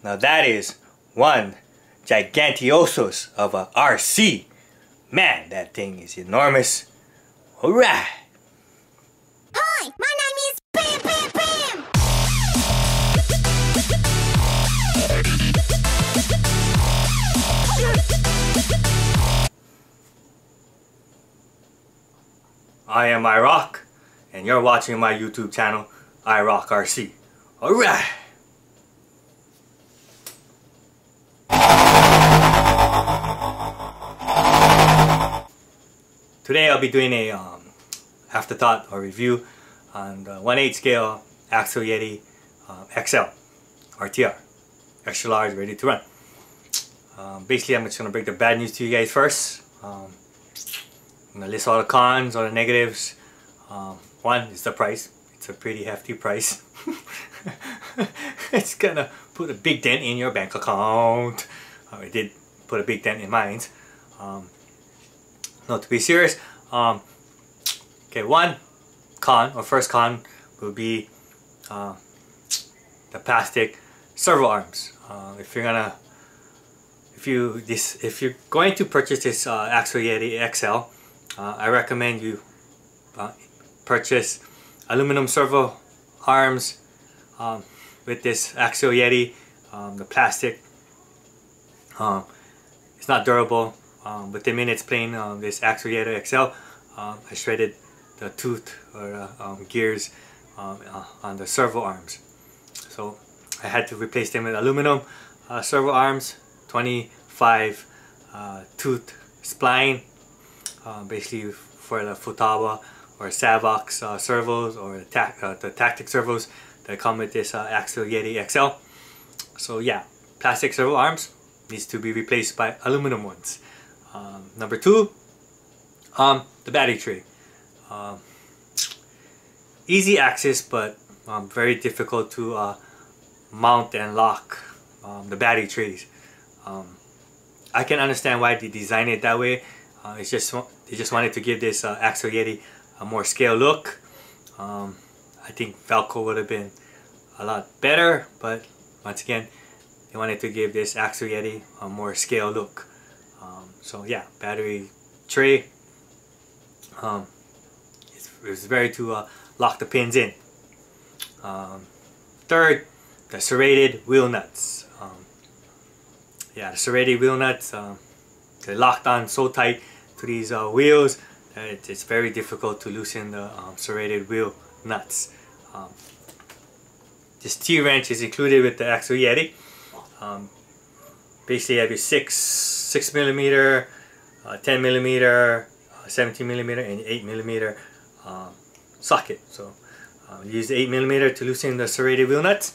Now that is one gigantiosus of a RC. Man, that thing is enormous. Alright. Hi, my name is Bam Bam Bam! I am iROCK, and you're watching my YouTube channel, iROCK RC. Alright! Today I'll be doing a afterthought or review on the 1/8 scale Axial Yeti XL RTR. Extra large, ready to run. Basically, I'm just going to break the bad news to you guys first. I'm going to list all the cons, all the negatives. One is the price. It's a pretty hefty price. It's going to put a big dent in your bank account. It did put a big dent in mine. No, to be serious, okay, one con, or first con, will be the plastic servo arms. If you're going to purchase this Axial Yeti XL, I recommend you purchase aluminum servo arms with this Axial Yeti. The plastic, it's not durable. Within minutes playing this Axial Yeti XL, I shredded the tooth or gears on the servo arms. So I had to replace them with aluminum servo arms, 25 tooth spline, basically for the Futaba or Savox servos, or the Tactic servos that come with this Axial Yeti XL. So yeah, plastic servo arms needs to be replaced by aluminum ones. Number two, the battery tray. Easy access, but very difficult to mount and lock the battery trays. I can understand why they designed it that way. They just wanted to give this Axial Yeti a more scale look. I think Velcro would have been a lot better, but once again, they wanted to give this Axial Yeti a more scale look. So yeah, battery tray. It's very to lock the pins in. Third, the serrated wheel nuts. Yeah, the serrated wheel nuts, they're locked on so tight to these wheels that it's very difficult to loosen the serrated wheel nuts. This T-wrench is included with the Axial Yeti. Basically, you have your 6mm, 10mm, 17mm, and 8mm socket. So use the 8mm to loosen the serrated wheel nuts,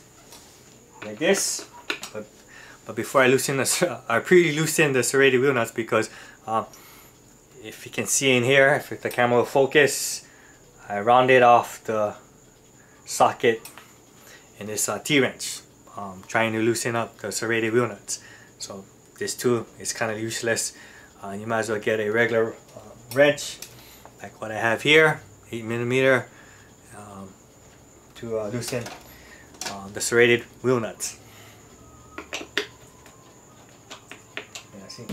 like this. But before I loosen I pre-loosen the serrated wheel nuts, because if you can see in here, if the camera will focus, I rounded off the socket in this T-wrench, trying to loosen up the serrated wheel nuts. So this tool is kind of useless. You might as well get a regular wrench like what I have here, 8mm, to loosen the serrated wheel nuts. Yeah, see.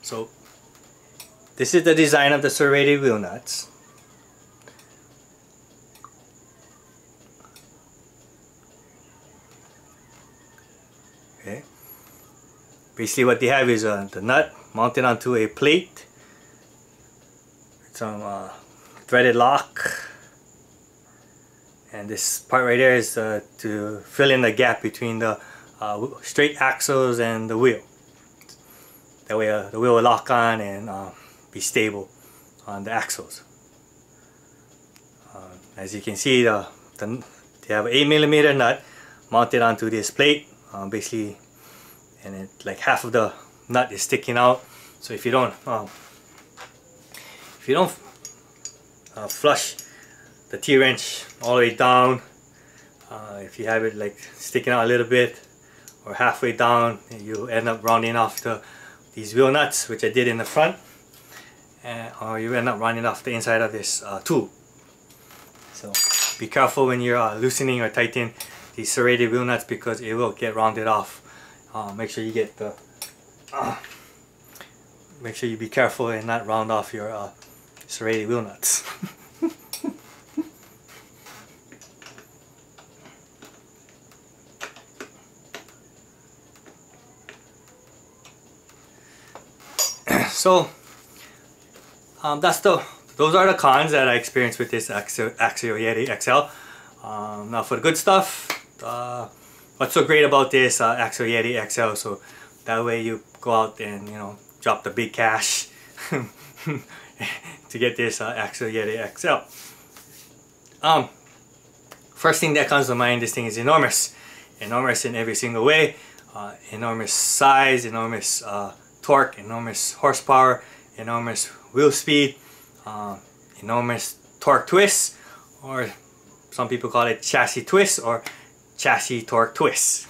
So this is the design of the serrated wheel nuts. Okay. Basically what they have is the nut mounted onto a plate, some threaded lock, and this part right there is to fill in the gap between the straight axles and the wheel. That way the wheel will lock on and be stable on the axles. As you can see, they have an 8mm nut mounted onto this plate, basically, and like half of the nut is sticking out. So if you don't flush the T-wrench all the way down, if you have it like sticking out a little bit or halfway down, you end up rounding off these wheel nuts, which I did in the front, or you end up rounding off the inside of this tool. So be careful when you're loosening or tightening these serrated wheel nuts, because it will get rounded off. Make sure you get the make sure you be careful and not round off your serrated wheel nuts. So those are the cons that I experienced with this Axial Yeti XL. Now for the good stuff, what's so great about this Axial Yeti XL? So that way you go out and, you know, drop the big cash to get this Axial Yeti XL. First thing that comes to mind, this thing is enormous in every single way. Enormous size, enormous torque, enormous horsepower, enormous wheel speed, enormous torque twist, or some people call it chassis twist or chassis torque twist.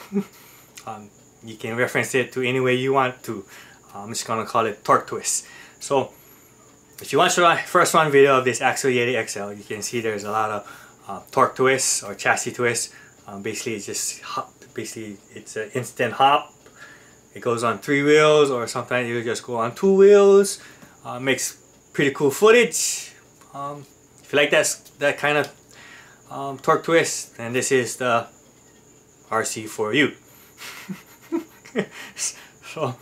You can reference it to any way you want to. I'm just gonna call it torque twist. So if you watch the first one video of this Axial Yeti XL, you can see there's a lot of torque twists or chassis twists. Basically it's just it's an instant hop. It goes on 3 wheels, or sometimes you just go on 2 wheels. Makes pretty cool footage. If you like that kind of torque twist, then this is the RC for you. So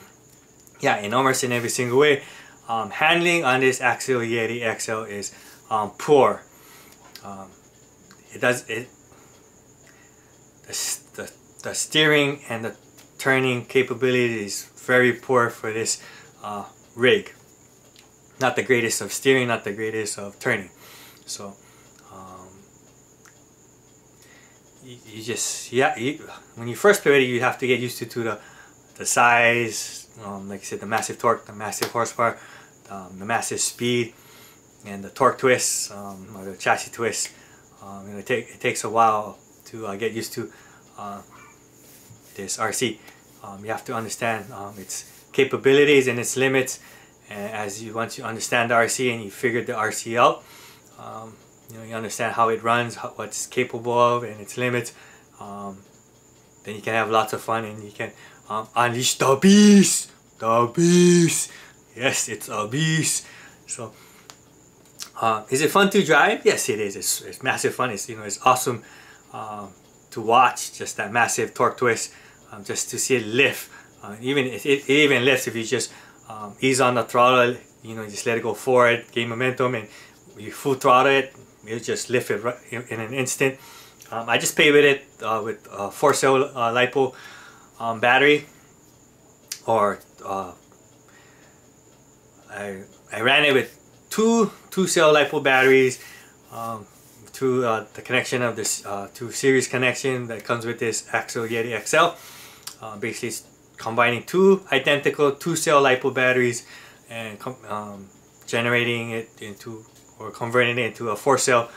yeah, enormous in every single way. Handling on this Axial Yeti XL is poor. The steering and the turning capability is very poor for this rig. Not the greatest of steering, not the greatest of turning. So when you first play it, you have to get used to the size, like I said, the massive torque, the massive horsepower, the massive speed, and the torque twists, or the chassis twist. It takes a while to get used to this RC. You have to understand its capabilities and its limits. And once you understand the RC and you figure the RC out, you understand how it runs, what it's capable of, and its limits. Then you can have lots of fun, and you can unleash the beast. The beast. Yes, it's a beast. So, is it fun to drive? Yes, it is. It's massive fun. It's awesome to watch. Just that massive torque twist. Just to see it lift. It even lifts if you just ease on the throttle. Just let it go forward, gain momentum, and you full throttle it. You just lift it right in an instant. I just played with it with a 4-cell LiPo battery, or I ran it with two 2-cell LiPo batteries through the connection of this 2-series connection that comes with this Axial Yeti XL. Basically, it's combining 2 identical 2-cell LiPo batteries and generating it into, or converting it into a 4-cell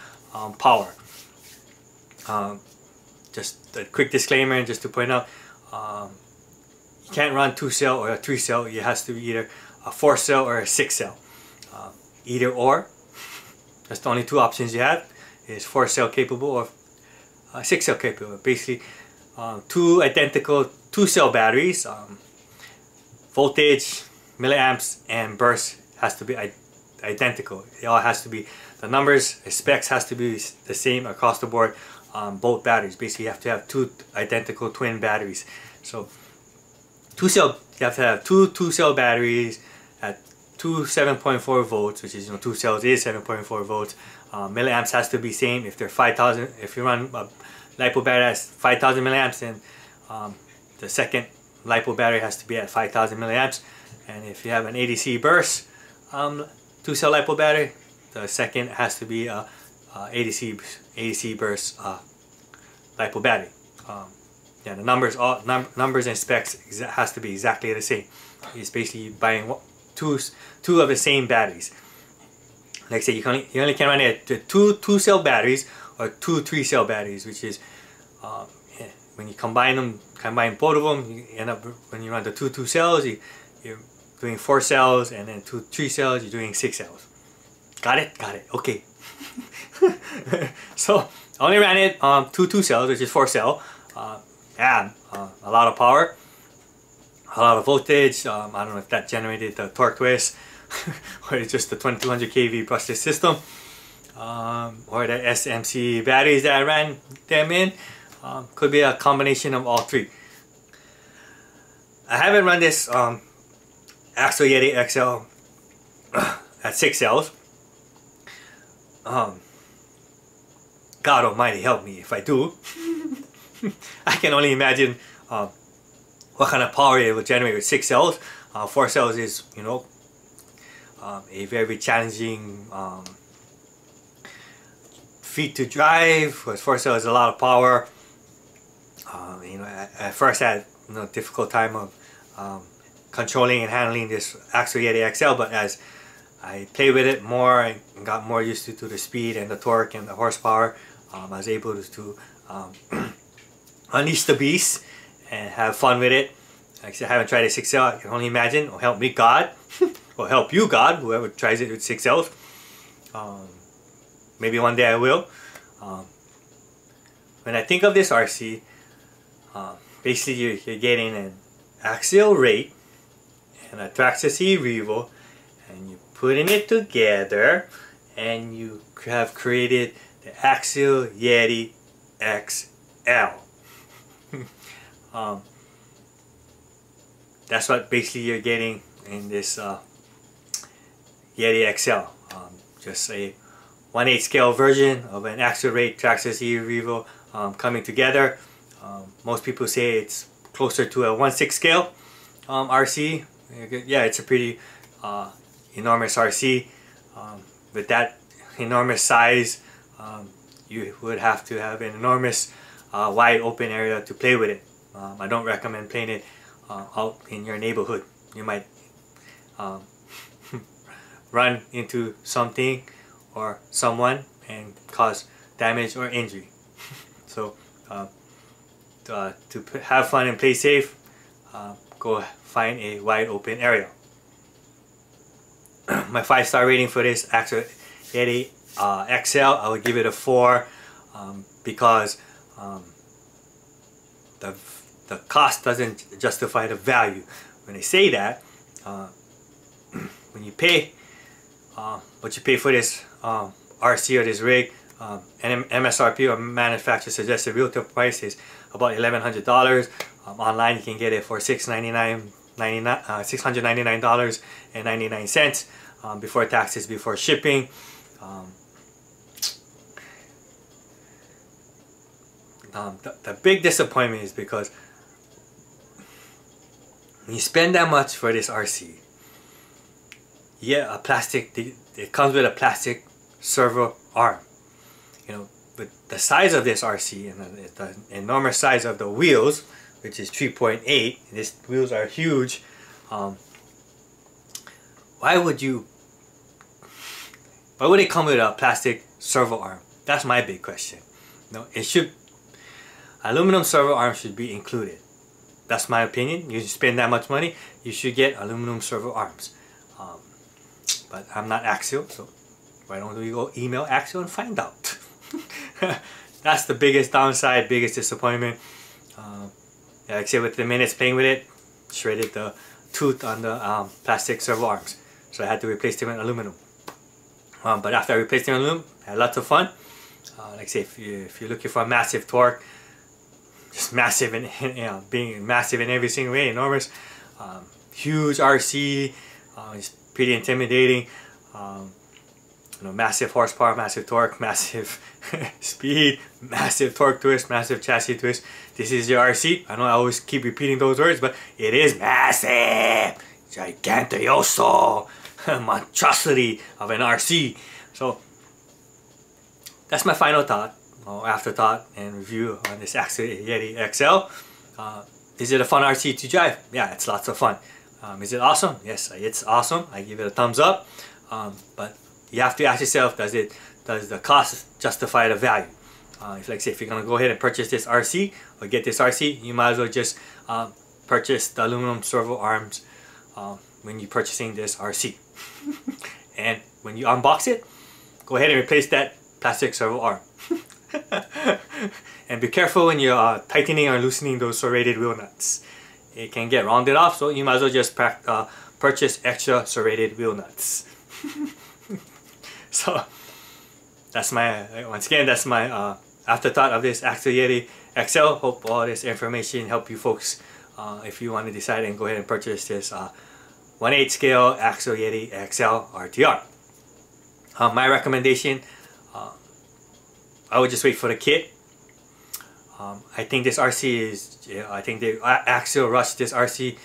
power. Just a quick disclaimer, and just to point out, you can't run 2-cell or a 3-cell. It has to be either a 4-cell or a 6-cell. Either or. That's the only 2 options you have. Is 4-cell capable or 6-cell capable. Basically, 2 identical 2-cell batteries. Voltage, milliamps, and burst has to be identical. It all has to be, the numbers, the specs has to be the same across the board on both batteries. Basically, you have to have 2 identical twin batteries. So 2-cell, you have to have 2 2-cell batteries at 2 7.4 volts, which is 2 cells is 7.4 volts. Milliamps has to be same. If they're 5,000, if you run a LiPo battery has 5,000 milliamps, then the second LiPo battery has to be at 5,000 milliamps. And if you have an ADC burst 2-cell LiPo battery, the second has to be a 80C burst LiPo battery. Yeah, the numbers and specs has to be exactly the same. It's basically buying two of the same batteries. Like I said, you only can run it to two cell batteries or two 3-cell batteries, which is when you combine both of them, you end up, when you run the two cells, you're doing 4 cells, and then 2 3 cells, you're doing 6 cells. Got it? Got it. Okay. So I only ran it 2 cells, which is 4 cell. Yeah, a lot of power, a lot of voltage. I don't know if that generated the torque twist or it's just the 2200 kV brushless system, or the SMC batteries that I ran them in. Could be a combination of all 3. I haven't run this Axial Yeti XL at 6 cells. God almighty help me if I do. I can only imagine what kind of power it will generate with 6 cells. 4 cells is, you know, a very challenging feat to drive, because 4 cells is a lot of power. You know, at first I had difficult time of controlling and handling this Axial Yeti XL, but as I played with it more and got more used to the speed and the torque and the horsepower, I was able to unleash the beast and have fun with it. Like I said, I haven't tried a 6 cell. I can only imagine. Or help me God, or help you God, whoever tries it with 6 cells. Maybe one day I will. When I think of this RC, basically you're getting an axial rate and a Traxxas E-Revo, and you're putting it together, and you have created the Axial Yeti XL. That's what basically you're getting in this Yeti XL. Just a 1/8 scale version of an axial rate Traxxas E-Revo coming together. Most people say it's closer to a 1/6 scale RC. Yeah, it's a pretty enormous RC. With that enormous size, you would have to have an enormous wide open area to play with it. I don't recommend playing it out in your neighborhood. You might run into something or someone and cause damage or injury. So to have fun and play safe, go find a wide open area. My 5-star rating for this Axial Yeti XL, I would give it a 4, because the cost doesn't justify the value. When they say that, when you pay what you pay for this RC or this rig, MSRP or manufacturer suggested retail price is about $1,100. Online you can get it for $699.99 before taxes, before shipping. The big disappointment is because when you spend that much for this RC, yeah, it comes with a plastic servo arm. You know, with the size of this RC and the enormous size of the wheels, which is 3.8, these wheels are huge. Why would it come with a plastic servo arm? That's my big question. No, aluminum servo arm should be included. That's my opinion. You spend that much money, you should get aluminum servo arms. But I'm not Axial, so why don't we go email Axial and find out? That's the biggest downside, biggest disappointment. Like I said, with the minutes playing with it, shredded the tooth on the plastic servo arms, so I had to replace them in aluminum. But after I replaced them in aluminum, I had lots of fun. Like I say, if you're looking for a massive torque, just massive and being massive in every single way, enormous, huge RC, it's pretty intimidating. You know, massive horsepower, massive torque, massive speed, massive torque twist, massive chassis twist. This is your RC. I know I always keep repeating those words, but it is massive, gigantioso, monstrosity of an RC. So that's my final thought, or afterthought and review on this Axial Yeti XL. Is it a fun RC to drive? Yeah, it's lots of fun. Is it awesome? Yes, it's awesome. I give it a thumbs up. But you have to ask yourself, does the cost justify the value? If you're gonna go ahead and purchase this RC or get this RC, you might as well just purchase the aluminum servo arms when you're purchasing this RC. And when you unbox it, go ahead and replace that plastic servo arm. And be careful when you're tightening or loosening those serrated wheel nuts. It can get rounded off, so you might as well just purchase extra serrated wheel nuts. So that's my, once again, that's my afterthought of this Axial Yeti XL. Hope all this information help you folks if you want to decide and go ahead and purchase this 1/8 scale Axial Yeti XL RTR. My recommendation, I would just wait for the kit. I think this RC is, I think the Axial rushed this RC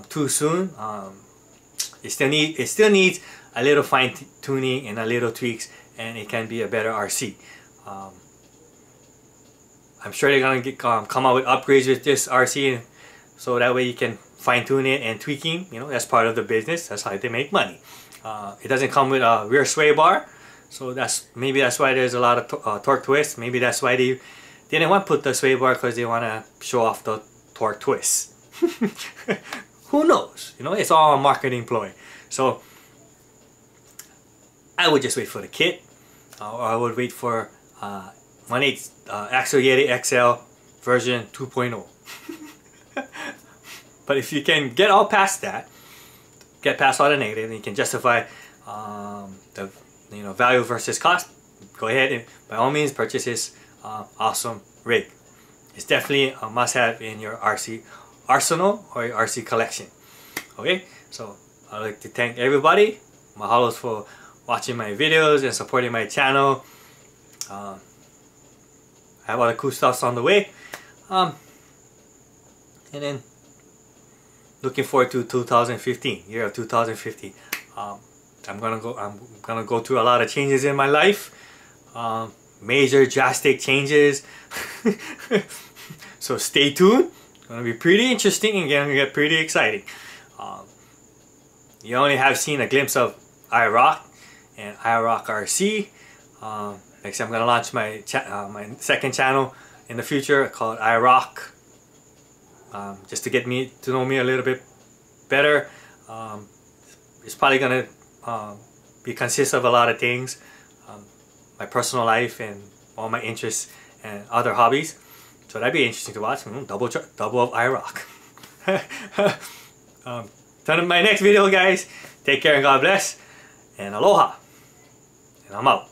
too soon. It still needs a little fine tuning and a little tweaks, and it can be a better RC. I'm sure they're gonna come out with upgrades with this RC, so that way you can fine tune it and tweaking. You know, that's part of the business. That's how they make money. It doesn't come with a rear sway bar, so maybe that's why there's a lot of torque twists. Maybe that's why they didn't want to put the sway bar, because they want to show off the torque twists. Who knows? You know, it's all a marketing ploy. So I would just wait for the kit, or I would wait for 1/8 Axial Yeti XL version 2.0. But if you can get all past that, get past all the negative, and you can justify the value versus cost, go ahead and by all means purchase this awesome rig. It's definitely a must-have in your RC arsenal or your RC collection. Okay, so I'd like to thank everybody. Mahalos for watching my videos and supporting my channel. I have other cool stuffs on the way, and then looking forward to 2015, year of 2015. I'm gonna go through a lot of changes in my life, major drastic changes. So stay tuned. It's gonna be pretty interesting and gonna get pretty exciting. You only have seen a glimpse of iROCK and iROCK RC. Next, I'm gonna launch my second channel in the future called iROCK, just to get to know me a little bit better. It's probably gonna consist of a lot of things, my personal life and all my interests and other hobbies. So that'd be interesting to watch. Double of iROCK. Till my next video, guys. Take care and God bless. And aloha. And I'm out.